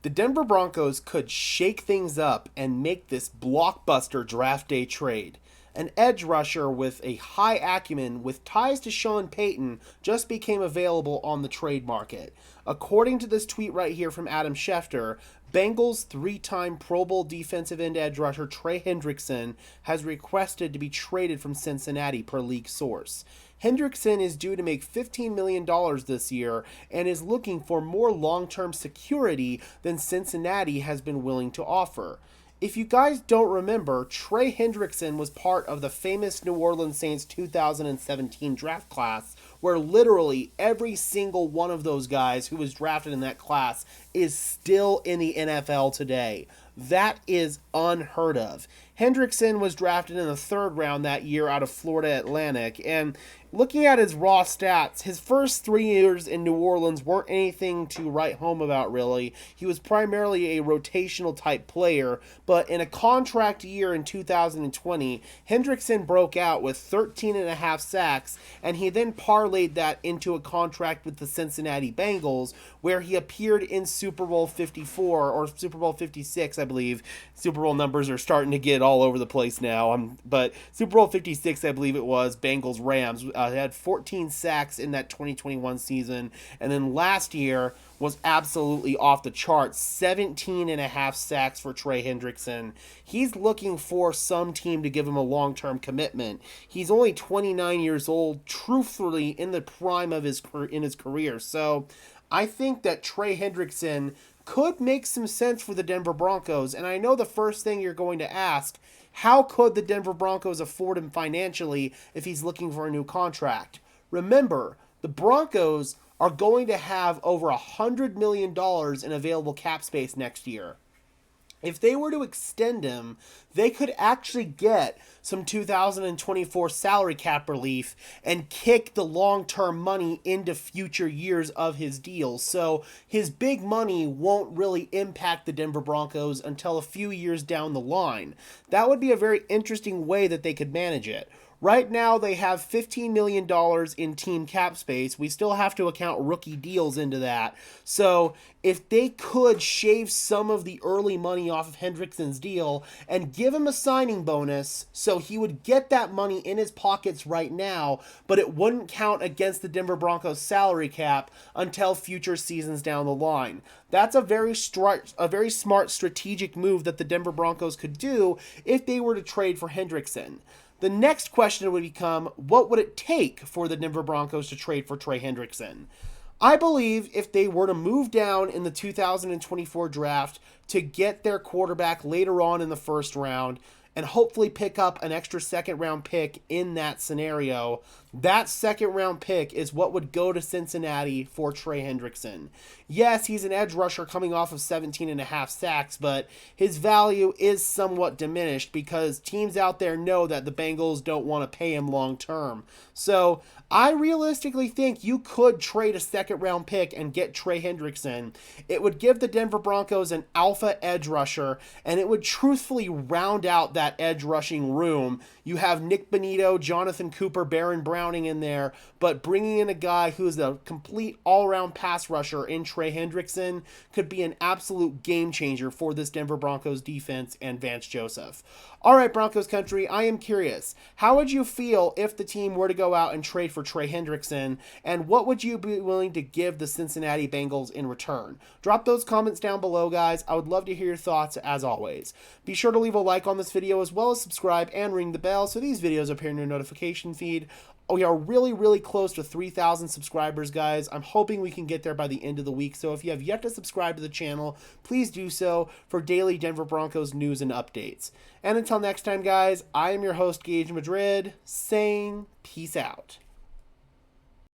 The Denver Broncos could shake things up and make this blockbuster draft day trade. An edge rusher with a high acumen with ties to Sean Payton just became available on the trade market. According to this tweet right here from Adam Schefter, Bengals three-time Pro Bowl defensive end edge rusher Trey Hendrickson has requested to be traded from Cincinnati per league source. Hendrickson is due to make $15 million this year and is looking for more long-term security than Cincinnati has been willing to offer. If you guys don't remember, Trey Hendrickson was part of the famous New Orleans Saints 2017 draft class, where literally every single one of those guys who was drafted in that class is still in the NFL today. That is unheard of. Hendrickson was drafted in the third round that year out of Florida Atlantic, and looking at his raw stats, his first 3 years in New Orleans weren't anything to write home about, really. He was primarily a rotational type player, but in a contract year in 2020, Hendrickson broke out with 13.5 sacks, and he then parlayed that into a contract with the Cincinnati Bengals, where he appeared in Super Bowl 54, or Super Bowl 56, I believe. Super Bowl numbers are starting to get all over the place now, but Super Bowl 56, I believe it was, Bengals-Rams. Had 14 sacks in that 2021 season, and then last year was absolutely off the charts, 17.5 sacks for Trey Hendrickson. He's looking for some team to give him a long-term commitment. He's only 29 years old, truthfully in the prime of his career. So I think that Trey Hendrickson could make some sense for the Denver Broncos, and I know the first thing you're going to ask, how could the Denver Broncos afford him financially if he's looking for a new contract? Remember, the Broncos are going to have over $100 million in available cap space next year. If they were to extend him, they could actually get some 2024 salary cap relief and kick the long-term money into future years of his deal. So his big money won't really impact the Denver Broncos until a few years down the line. That would be a very interesting way that they could manage it. Right now, they have $15 million in team cap space. We still have to account rookie deals into that. So if they could shave some of the early money off of Hendrickson's deal and give him a signing bonus so he would get that money in his pockets right now, but it wouldn't count against the Denver Broncos salary cap until future seasons down the line. That's a very smart strategic move that the Denver Broncos could do if they were to trade for Hendrickson. The next question would become, what would it take for the Denver Broncos to trade for Trey Hendrickson? I believe if they were to move down in the 2024 draft to get their quarterback later on in the first round and hopefully pick up an extra second-round pick in that scenario, that second-round pick is what would go to Cincinnati for Trey Hendrickson. Yes, he's an edge rusher coming off of 17.5 sacks, but his value is somewhat diminished because teams out there know that the Bengals don't want to pay him long-term. So I realistically think you could trade a second-round pick and get Trey Hendrickson. It would give the Denver Broncos an alpha edge rusher, and it would truthfully round out that edge rushing room. You have Nick Bonito, Jonathan Cooper, Baron Browning in there, but bringing in a guy who's a complete all-around pass rusher in Trey Hendrickson could be an absolute game changer for this Denver Broncos defense and Vance Joseph. All right, Broncos country, I am curious. How would you feel if the team were to go out and trade for Trey Hendrickson, and what would you be willing to give the Cincinnati Bengals in return? Drop those comments down below, guys. I would love to hear your thoughts as always. Be sure to leave a like on this video as well as subscribe and ring the bell so these videos appear in your notification feed. We are really close to 3,000 subscribers, guys. I'm hoping we can get there by the end of the week. So if you have yet to subscribe to the channel, please do so for daily Denver Broncos news and updates. And until next time, guys, I am your host, Gage Madrid, saying peace out.